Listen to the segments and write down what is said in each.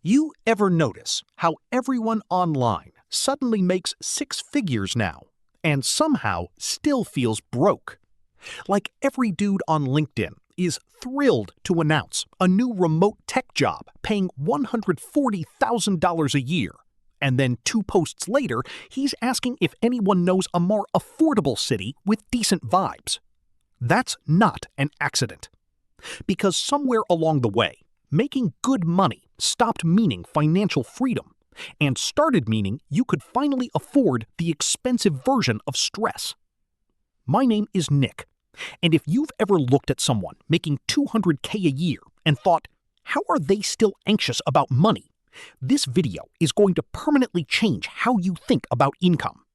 You ever notice how everyone online suddenly makes six figures now and somehow still feels broke? Like every dude on LinkedIn is thrilled to announce a new remote tech job paying $140,000 a year. And then 2 posts later, he's asking if anyone knows a more affordable city with decent vibes. That's not an accident. Because somewhere along the way, making good money stopped meaning financial freedom and started meaning you could finally afford the expensive version of stress. My name is Nick, and if you've ever looked at someone making $200K a year and thought, how are they still anxious about money? This video is going to permanently change how you think about income.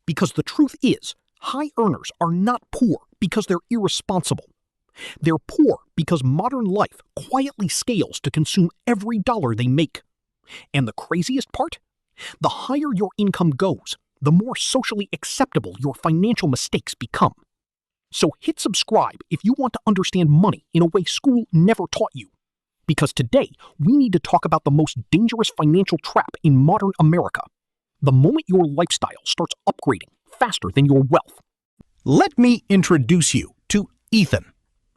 Because the truth is, high earners are not poor because they're irresponsible. They're poor because modern life quietly scales to consume every dollar they make. And the craziest part? The higher your income goes, the more socially acceptable your financial mistakes become. So hit subscribe if you want to understand money in a way school never taught you. Because today, we need to talk about the most dangerous financial trap in modern America. The moment your lifestyle starts upgrading faster than your wealth. Let me introduce you to Ethan.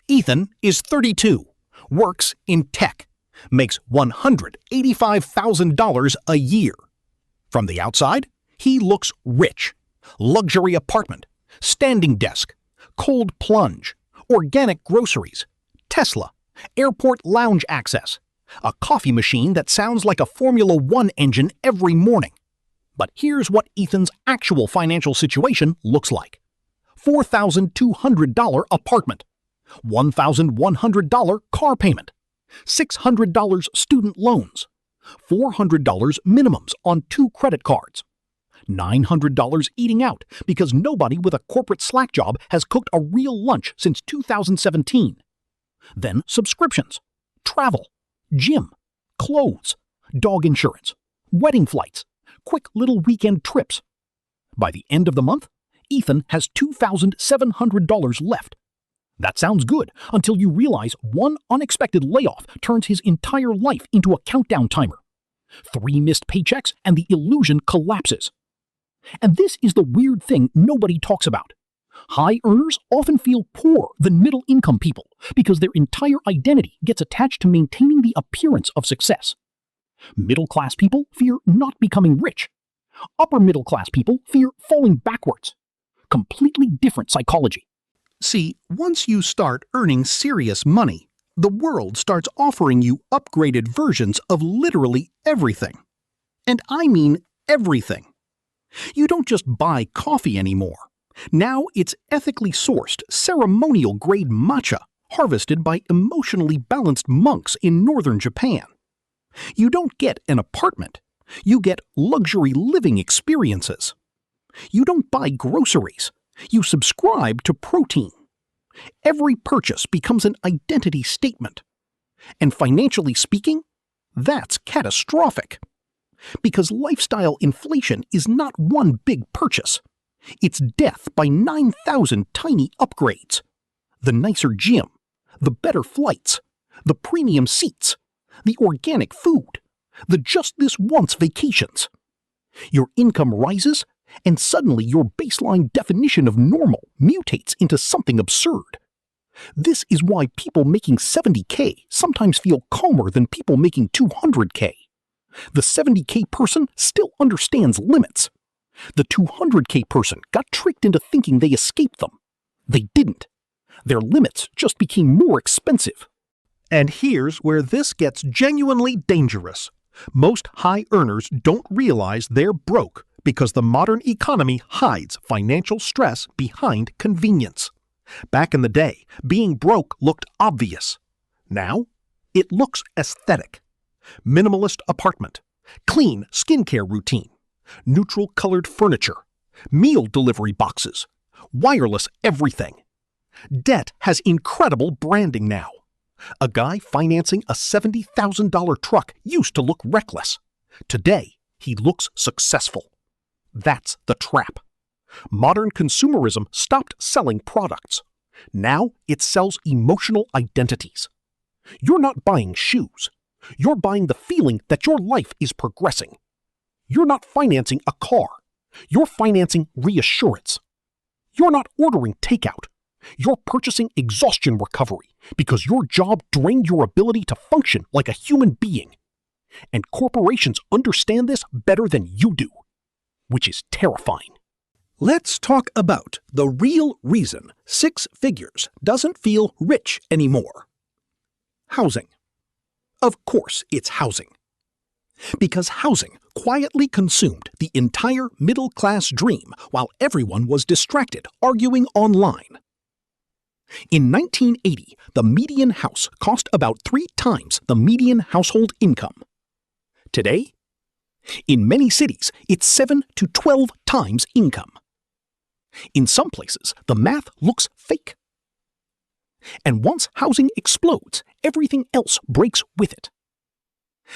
Ethan is 32, works in tech, makes $185,000 a year. From the outside, he looks rich. Luxury apartment, standing desk, cold plunge, organic groceries, Tesla, airport lounge access, a coffee machine that sounds like a Formula One engine every morning. But here's what Ethan's actual financial situation looks like. $4,200 apartment, $1,100 car payment, $600 student loans, $400 minimums on 2 credit cards, $900 eating out because nobody with a corporate Slack job has cooked a real lunch since 2017. Then subscriptions, travel, gym, clothes, dog insurance, wedding flights, quick little weekend trips. By the end of the month, Ethan has $2,700 left. That sounds good until you realize one unexpected layoff turns his entire life into a countdown timer. 3 missed paychecks and the illusion collapses. And this is the weird thing nobody talks about. High earners often feel poorer than middle-income people because their entire identity gets attached to maintaining the appearance of success. Middle-class people fear not becoming rich. Upper-middle-class people fear falling backwards. Completely different psychology. See, once you start earning serious money, the world starts offering you upgraded versions of literally everything. And I mean everything. You don't just buy coffee anymore. Now it's ethically sourced, ceremonial-grade matcha, harvested by emotionally balanced monks in northern Japan. You don't get an apartment. You get luxury living experiences. You don't buy groceries. You subscribe to protein. Every purchase becomes an identity statement. And financially speaking, that's catastrophic. Because lifestyle inflation is not one big purchase. It's death by 9,000 tiny upgrades. The nicer gym, the better flights, the premium seats, the organic food, the just this once vacations. Your income rises, and suddenly your baseline definition of normal mutates into something absurd. This is why people making $70K sometimes feel calmer than people making $200K. The $70K person still understands limits. The $200K person got tricked into thinking they escaped them. They didn't. Their limits just became more expensive. And here's where this gets genuinely dangerous. Most high earners don't realize they're broke because the modern economy hides financial stress behind convenience. Back in the day, being broke looked obvious. Now, it looks aesthetic. Minimalist apartment, clean skincare routine, neutral-colored furniture, meal delivery boxes, wireless everything. Debt has incredible branding now. A guy financing a $70,000 truck used to look reckless. Today, he looks successful. That's the trap. Modern consumerism stopped selling products. Now it sells emotional identities. You're not buying shoes. You're buying the feeling that your life is progressing. You're not financing a car. You're financing reassurance. You're not ordering takeout. You're purchasing exhaustion recovery because your job drained your ability to function like a human being. And corporations understand this better than you do, which is terrifying. Let's talk about the real reason six figures doesn't feel rich anymore. Housing. Of course it's housing. Because housing quietly consumed the entire middle-class dream while everyone was distracted arguing online. In 1980, the median house cost about 3 times the median household income. Today, in many cities, it's 7 to 12 times income. In some places, the math looks fake. And once housing explodes, everything else breaks with it.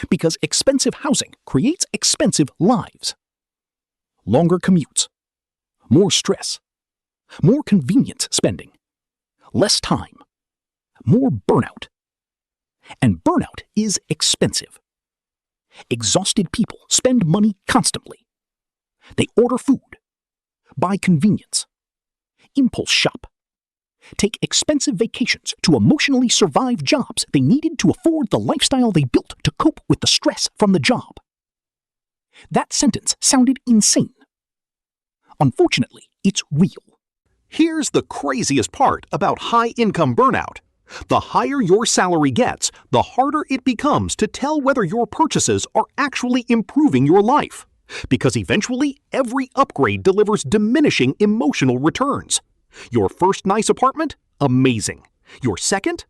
Because expensive housing creates expensive lives. Longer commutes, more stress, more convenience spending, less time, more burnout. And burnout is expensive. Exhausted people spend money constantly. They order food, buy convenience, impulse shop, take expensive vacations to emotionally survive jobs they needed to afford the lifestyle they built to cope with the stress from the job. That sentence sounded insane. Unfortunately, it's real. Here's the craziest part about high-income burnout. The higher your salary gets, the harder it becomes to tell whether your purchases are actually improving your life. Because eventually, every upgrade delivers diminishing emotional returns. Your first nice apartment? Amazing. Your second?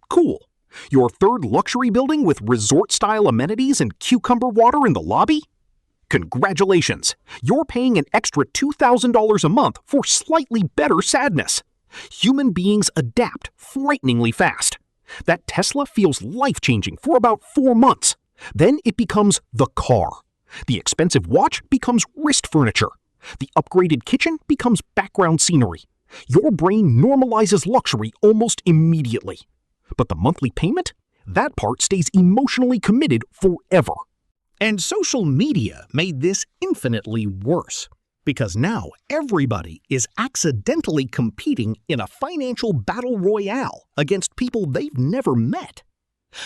Cool. Your third luxury building with resort-style amenities and cucumber water in the lobby? Congratulations! You're paying an extra $2,000 a month for slightly better sadness. Human beings adapt frighteningly fast. That Tesla feels life-changing for about 4 months. Then it becomes the car. The expensive watch becomes wrist furniture. The upgraded kitchen becomes background scenery. Your brain normalizes luxury almost immediately. But the monthly payment? That part stays emotionally committed forever. And social media made this infinitely worse. Because now everybody is accidentally competing in a financial battle royale against people they've never met.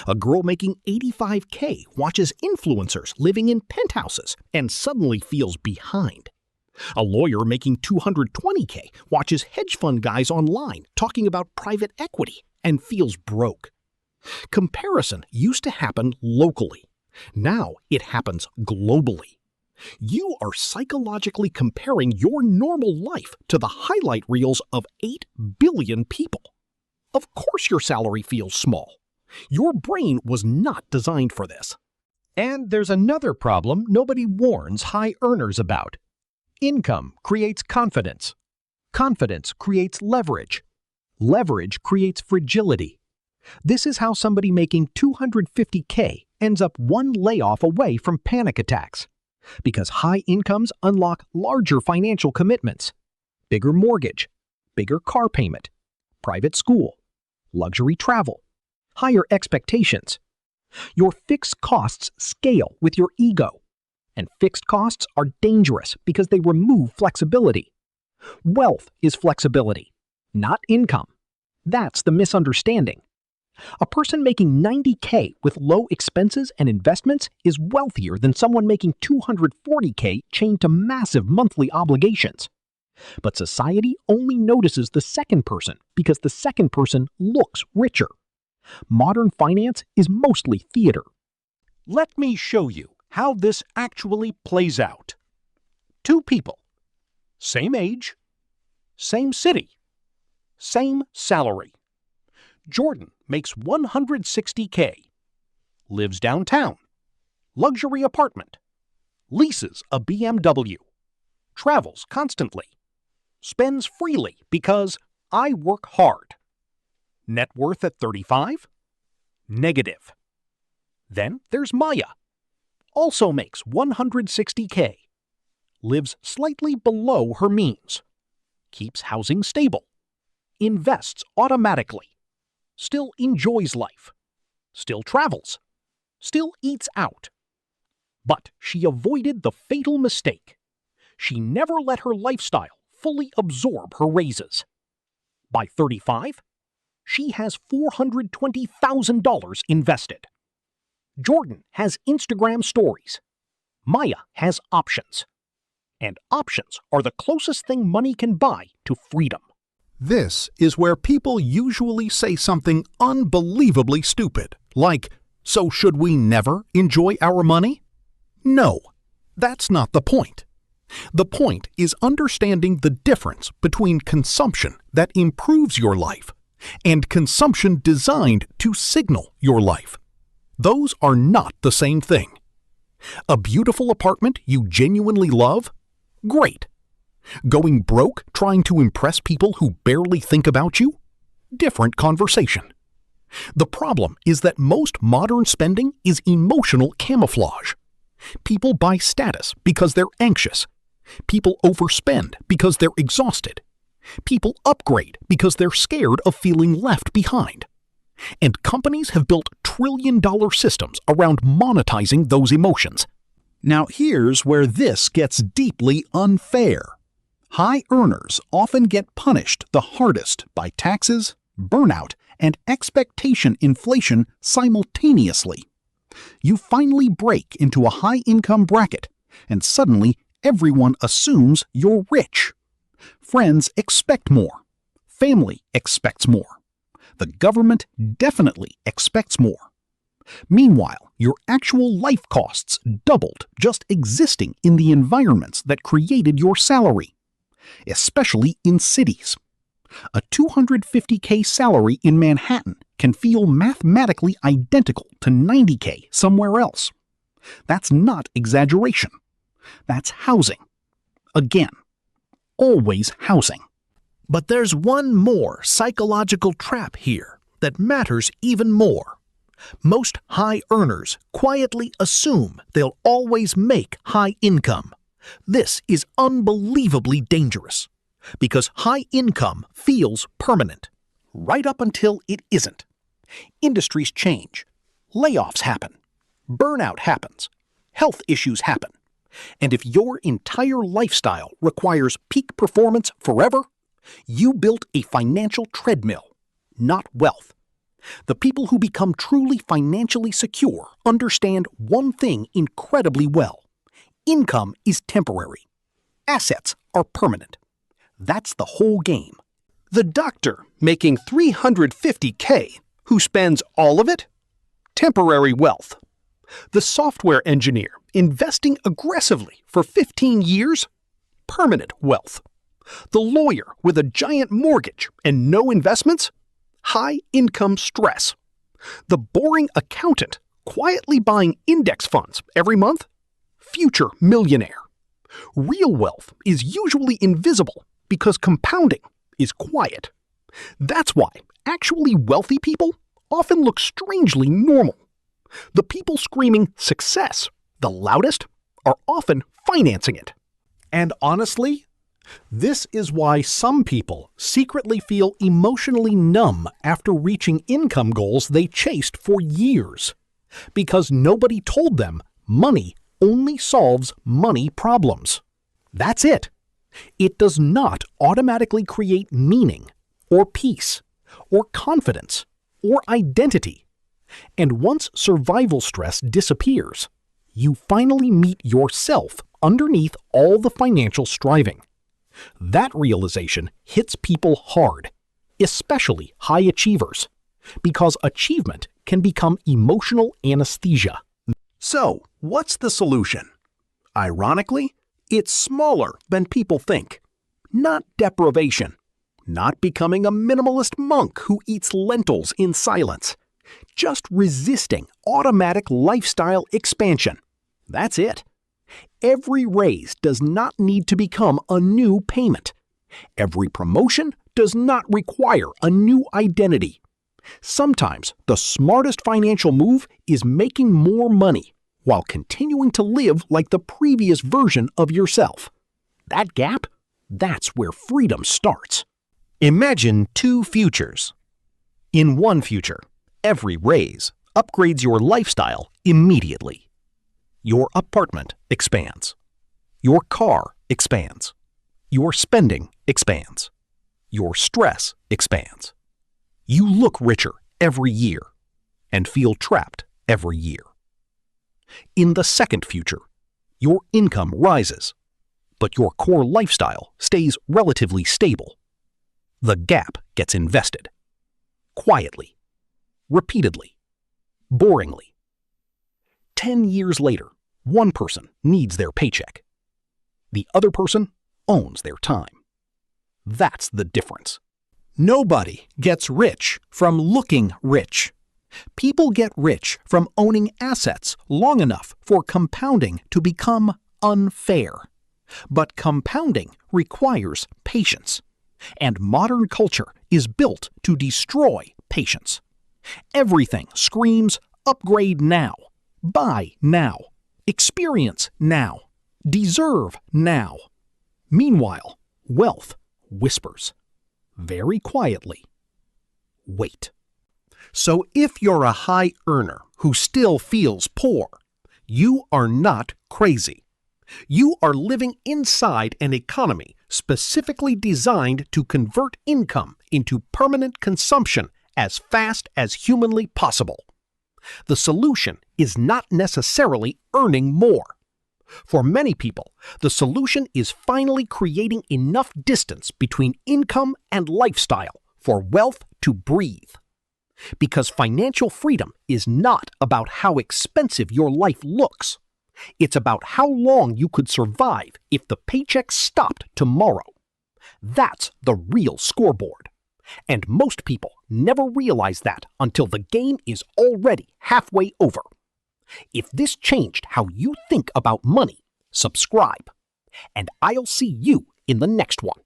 A girl making $85K watches influencers living in penthouses and suddenly feels behind. A lawyer making $220K watches hedge fund guys online talking about private equity and feels broke. Comparison used to happen locally. Now it happens globally. You are psychologically comparing your normal life to the highlight reels of 8 billion people. Of course your salary feels small. Your brain was not designed for this. And there's another problem nobody warns high earners about. Income creates confidence. Confidence creates leverage. Leverage creates fragility. This is how somebody making $250K ends up one layoff away from panic attacks. Because high incomes unlock larger financial commitments. Bigger mortgage, bigger car payment, private school, luxury travel, higher expectations. Your fixed costs scale with your ego. And fixed costs are dangerous because they remove flexibility. Wealth is flexibility, not income. That's the misunderstanding. A person making $90K with low expenses and investments is wealthier than someone making $240K chained to massive monthly obligations. But society only notices the second person because the second person looks richer. Modern finance is mostly theater. Let me show you how this actually plays out. 2 people, same age, same city, same salary. Jordan makes $160K, lives downtown, luxury apartment, leases a BMW, travels constantly, spends freely because I work hard. Net worth at 35? Negative. Then there's Maya, also makes $160K, lives slightly below her means, keeps housing stable, invests automatically, still enjoys life, still travels, still eats out. But she avoided the fatal mistake. She never let her lifestyle fully absorb her raises. By 35, she has $420,000 invested. Jordan has Instagram stories. Maya has options. And options are the closest thing money can buy to freedom. This is where people usually say something unbelievably stupid, like, "So should we never enjoy our money?" No, that's not the point. The point is understanding the difference between consumption that improves your life and consumption designed to signal your life. Those are not the same thing. A beautiful apartment you genuinely love? Great. Going broke trying to impress people who barely think about you? Different conversation. The problem is that most modern spending is emotional camouflage. People buy status because they're anxious. People overspend because they're exhausted. People upgrade because they're scared of feeling left behind. And companies have built trillion-dollar systems around monetizing those emotions. Now here's where this gets deeply unfair. High earners often get punished the hardest by taxes, burnout, and expectation inflation simultaneously. You finally break into a high-income bracket, and suddenly everyone assumes you're rich. Friends expect more. Family expects more. The government definitely expects more. Meanwhile, your actual life costs doubled just existing in the environments that created your salary, especially in cities. A $250K salary in Manhattan can feel mathematically identical to $90K somewhere else. That's not exaggeration. That's housing. Again, always housing. But there's one more psychological trap here that matters even more. Most high earners quietly assume they'll always make high income. This is unbelievably dangerous because high income feels permanent, right up until it isn't. Industries change, layoffs happen, burnout happens, health issues happen. And if your entire lifestyle requires peak performance forever, you built a financial treadmill, not wealth. The people who become truly financially secure understand one thing incredibly well. Income is temporary. Assets are permanent. That's the whole game. The doctor making $350K, who spends all of it? Temporary wealth. The software engineer investing aggressively for 15 years? Permanent wealth. The lawyer with a giant mortgage and no investments? High income stress. The boring accountant quietly buying index funds every month? Future millionaire. Real wealth is usually invisible because compounding is quiet. That's why actually wealthy people often look strangely normal. The people screaming success the loudest are often financing it. And honestly, this is why some people secretly feel emotionally numb after reaching income goals they chased for years. Because nobody told them money only solves money problems. That's it. It does not automatically create meaning, or peace, or confidence, or identity. And once survival stress disappears, you finally meet yourself underneath all the financial striving. That realization hits people hard, especially high achievers, because achievement can become emotional anesthesia. So, what's the solution? Ironically, it's smaller than people think. Not deprivation. Not becoming a minimalist monk who eats lentils in silence. Just resisting automatic lifestyle expansion. That's it. Every raise does not need to become a new payment. Every promotion does not require a new identity. Sometimes the smartest financial move is making more money while continuing to live like the previous version of yourself. That gap, that's where freedom starts. Imagine two futures. In one future, every raise, upgrades your lifestyle immediately. Your apartment expands. Your car expands. Your spending expands. Your stress expands. You look richer every year and feel trapped every year. In the second future, your income rises, but your core lifestyle stays relatively stable. The gap gets invested. Quietly. Repeatedly. Boringly. 10 years later, one person needs their paycheck. The other person owns their time. That's the difference. Nobody gets rich from looking rich. People get rich from owning assets long enough for compounding to become unfair. But compounding requires patience, and modern culture is built to destroy patience. Everything screams upgrade now, buy now, experience now, deserve now. Meanwhile, wealth whispers, very quietly, wait. So if you're a high earner who still feels poor, you are not crazy. You are living inside an economy specifically designed to convert income into permanent consumption as fast as humanly possible. The solution is not necessarily earning more. For many people, the solution is finally creating enough distance between income and lifestyle for wealth to breathe. Because financial freedom is not about how expensive your life looks. It's about how long you could survive if the paycheck stopped tomorrow. That's the real scoreboard. And most people never realize that until the game is already halfway over. If this changed how you think about money, subscribe. And I'll see you in the next one.